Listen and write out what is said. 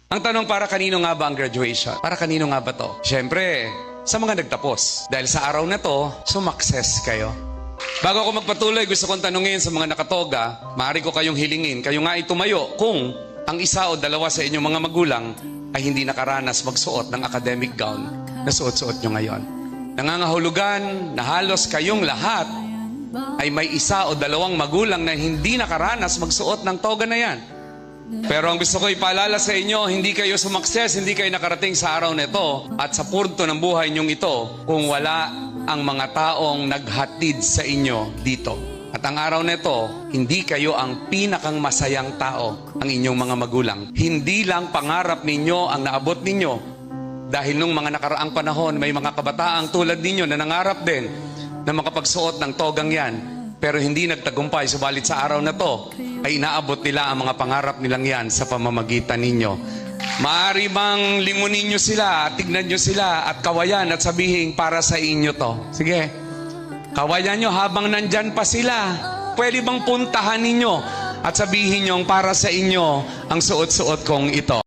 Ang tanong, para kanino nga ba ang graduation? Para kanino nga ba to? Siyempre, sa mga nagtapos. Dahil sa araw na to, sumakses kayo. Bago ako magpatuloy, gusto kong tanungin sa mga nakatoga, maaari ko kayong hilingin, kayo nga itumayo kung ang isa o dalawa sa inyong mga magulang ay hindi nakaranas magsuot ng academic gown na suot-suot nyo ngayon. Nangangahulugan na halos kayong lahat ay may isa o dalawang magulang na hindi nakaranas magsuot ng toga na yan. Pero ang gusto ko ipaalala sa inyo, hindi kayo sumakses, hindi kayo nakarating sa araw na ito at sa punto ng buhay nyong ito kung wala ang mga taong naghatid sa inyo dito. At ang araw na ito, hindi kayo ang pinakang masayang tao, ang inyong mga magulang. Hindi lang pangarap ninyo ang naabot ninyo. Dahil nung mga nakaraang panahon, may mga kabataang tulad ninyo na nangarap din na makapagsuot ng togang yan. Pero hindi nagtagumpay, subalit sa araw na to, ay inaabot nila ang mga pangarap nilang yan sa pamamagitan ninyo. Maaari bang lingunin nyo sila, tignan nyo sila at kawayan at sabihin para sa inyo to? Sige, kawayan nyo habang nandyan pa sila. Pwede bang puntahan ninyo at sabihin nyo para sa inyo ang suot-suot kong ito?